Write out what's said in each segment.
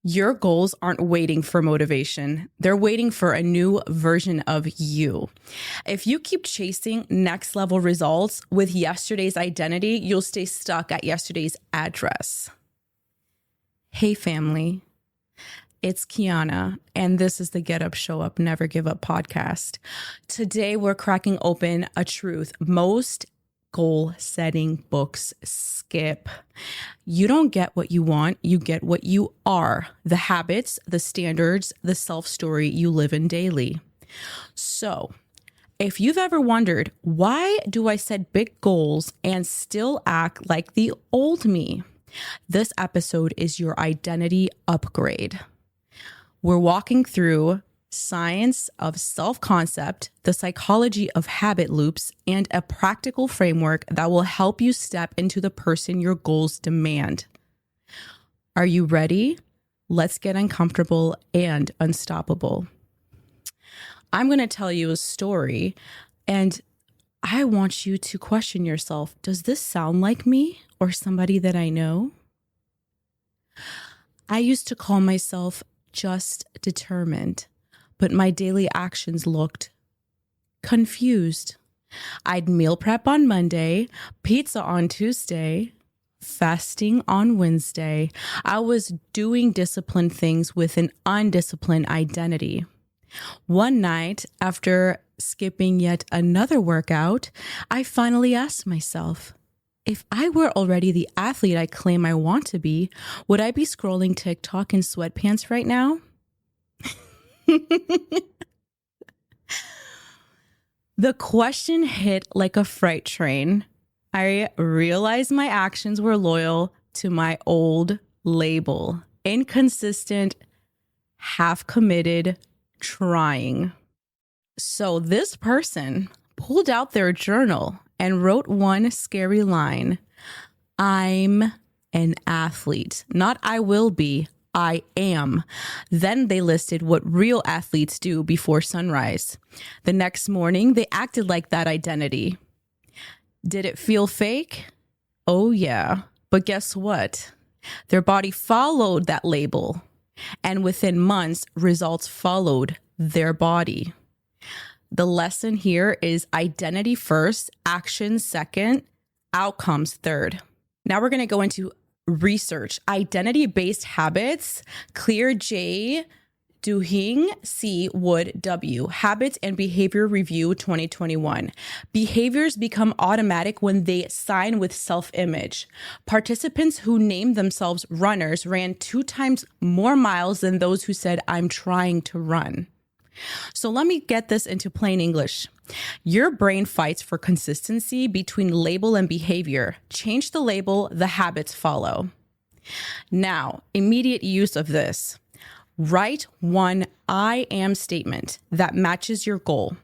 Your goals aren't waiting for motivation. They're waiting for a new version of you. If you keep chasing next level results with yesterday's identity, you'll stay stuck at yesterday's address. Hey, family. It's Kiana, and this is the Get Up, Show Up, Never Give Up podcast. Today, we're cracking open a truth most goal-setting books skip. You don't get what you want, you get what you are. The habits, the standards, the self-story you live in daily. So, if you've ever wondered, why do I set big goals and still act like the old me? This episode is your identity upgrade. We're walking through science of self-concept, the psychology of habit loops, and a practical framework that will help you step into the person your goals demand. Are you ready? Let's get uncomfortable and unstoppable. I'm going to tell you a story, and I want you to question yourself. Does this sound like me or somebody that I know? I used to call myself just determined, but my daily actions looked confused. I'd meal prep on Monday, pizza on Tuesday, fasting on Wednesday. I was doing disciplined things with an undisciplined identity. One night, after skipping yet another workout, I finally asked myself, if I were already the athlete I claim I want to be, would I be scrolling TikTok in sweatpants right now? The question hit like a freight train. I realized my actions were loyal to my old label. Inconsistent, half committed, trying. So this person pulled out their journal and wrote one scary line. I'm an athlete. Not I will be. I am. Then they listed what real athletes do before sunrise. The next morning, they acted like that identity. Did it feel fake? Oh, yeah. But guess what? Their body followed that label. And within months, results followed their body. The lesson here is identity first, action second, outcomes third. Now we're going to go into research. Identity-based habits, Clear J. Duhigg, C. Wood W. Habits and Behavior Review 2021. Behaviors become automatic when they sign with self-image. Participants who named themselves runners ran 2 times more miles than those who said, I'm trying to run. So let me get this into plain English. Your brain fights for consistency between label and behavior. Change the label, the habits follow. Now, immediate use of this. Write one I am statement that matches your goal.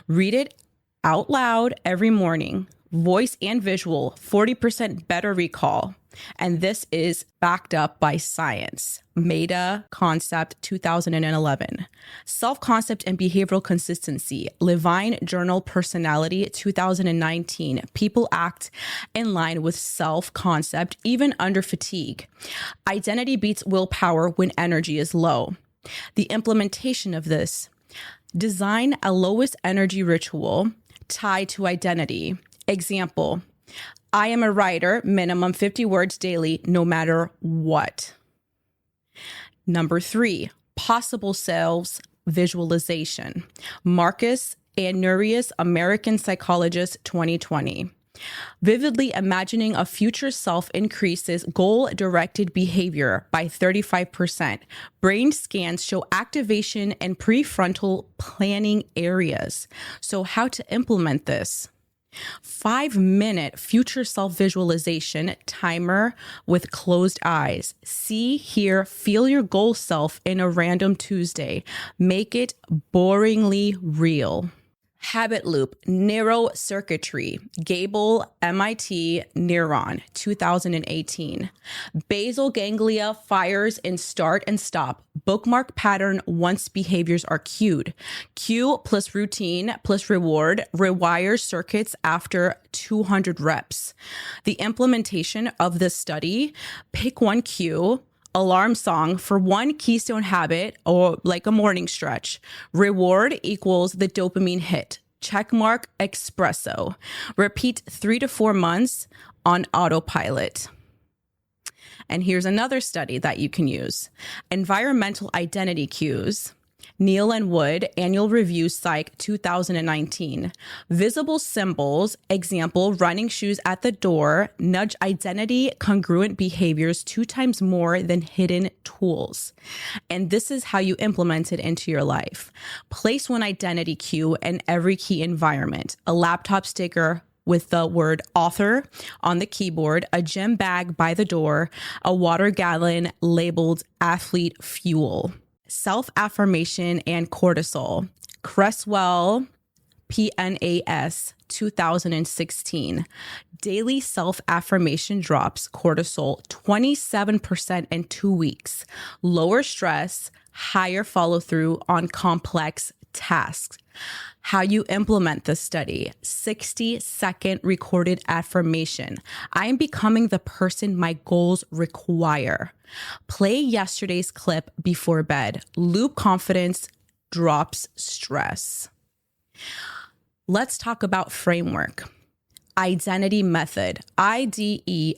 Read it out loud every morning. Voice and visual, 40% better recall. And this is backed up by science. Meta Concept 2011. Self-concept and behavioral consistency. Levine Journal Personality 2019. People act in line with self-concept even under fatigue. Identity beats willpower when energy is low. The implementation of this. Design a lowest energy ritual tied to identity. Example. I am a writer, minimum 50 words daily, no matter what. Number 3, possible selves visualization. Marcus Aurelius, American Psychologist, 2020. Vividly imagining a future self increases goal-directed behavior by 35%. Brain scans show activation in prefrontal planning areas. So how to implement this? 5-minute future self-visualization timer with closed eyes. See, hear, feel your goal self in a random Tuesday. Make it boringly real. Habit loop, neurocircuitry, Gable, MIT, Neuron, 2018. Basal ganglia fires in start and stop. Bookmark pattern once behaviors are cued. Cue plus routine plus reward rewires circuits after 200 reps. The implementation of this study, pick one cue, alarm song for one keystone habit or like a morning stretch. Reward equals the dopamine hit. Checkmark espresso. Repeat 3 to 4 months on autopilot. And here's another study that you can use. Environmental identity cues. Neal and Wood, Annual Review Psych 2019. Visible symbols, example, running shoes at the door, nudge identity congruent behaviors 2 times more than hidden tools. And this is how you implement it into your life. Place one identity cue in every key environment. A laptop sticker with the word author on the keyboard, a gym bag by the door, a water gallon labeled athlete fuel. Self-affirmation and cortisol. Cresswell, PNAS, 2016. Daily self-affirmation drops cortisol 27% in 2 weeks. Lower stress, higher follow-through on complex tasks. How you implement the study. 60-second recorded affirmation. I am becoming the person my goals require. Play yesterday's clip before bed. Loop confidence, drops stress. Let's talk about framework. Identity method. IDENTITY.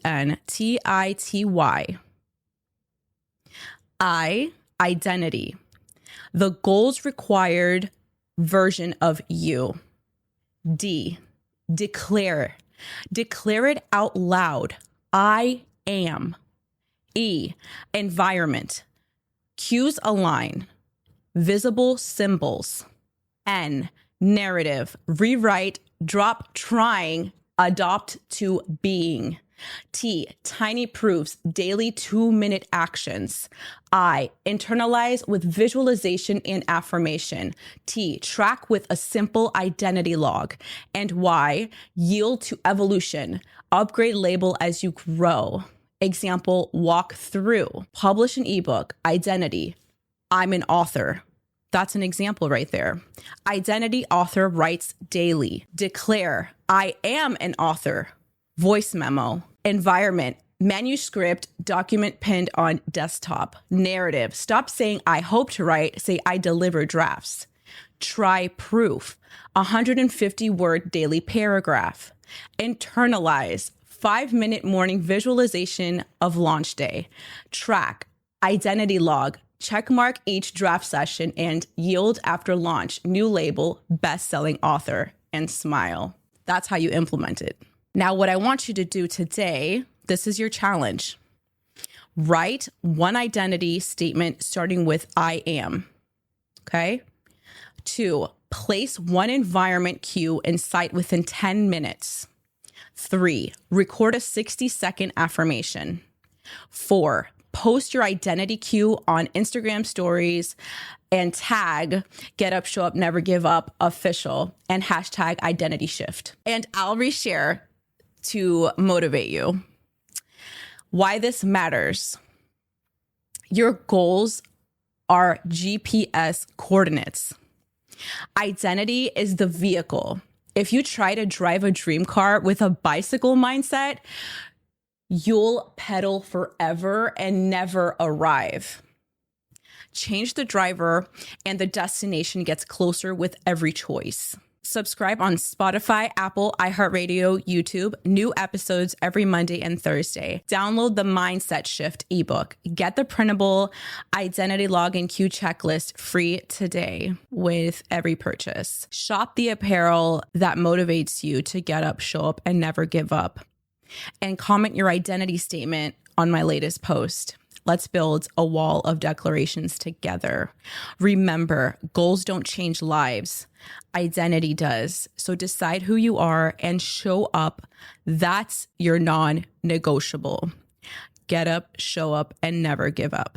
I, identity. The goals required version of you. D, declare. Declare it out loud. I am. E, environment. Cues align. Visible symbols. N, narrative. Rewrite, drop trying, adopt to being. T, tiny proofs, daily 2-minute actions. I, internalize with visualization and affirmation. T, track with a simple identity log. And Y, yield to evolution. Upgrade label as you grow. Example, walk through. Publish an ebook, identity. I'm an author. That's an example right there. Identity author writes daily. Declare, I am an author. Voice memo. Environment, manuscript, document pinned on desktop. Narrative, stop saying I hope to write, say I deliver drafts. Try proof, 150-word daily paragraph. Internalize, 5-minute morning visualization of launch day. Track, identity log, checkmark each draft session and yield after launch, new label, best-selling author, and smile. That's how you implement it. Now, what I want you to do today, this is your challenge. Write one identity statement starting with I am, okay? 2, place one environment cue in sight within 10 minutes. 3, record a 60-second affirmation. 4, post your identity cue on Instagram stories and tag Get Up, Show Up, Never Give Up official and hashtag identity shift. And I'll reshare to motivate you. Why this matters. Your goals are GPS coordinates. Identity is the vehicle. If you try to drive a dream car with a bicycle mindset, you'll pedal forever and never arrive. Change the driver and the destination gets closer with every choice. Subscribe on Spotify, Apple, iHeartRadio, YouTube. New episodes every Monday and Thursday. Download the Mindset Shift ebook. Get the printable identity log and cue checklist free today with every purchase. Shop the apparel that motivates you to get up, show up, and never give up. And comment your identity statement on my latest post. Let's build a wall of declarations together. Remember, goals don't change lives. Identity does. So decide who you are and show up. That's your non-negotiable. Get up, show up, and never give up.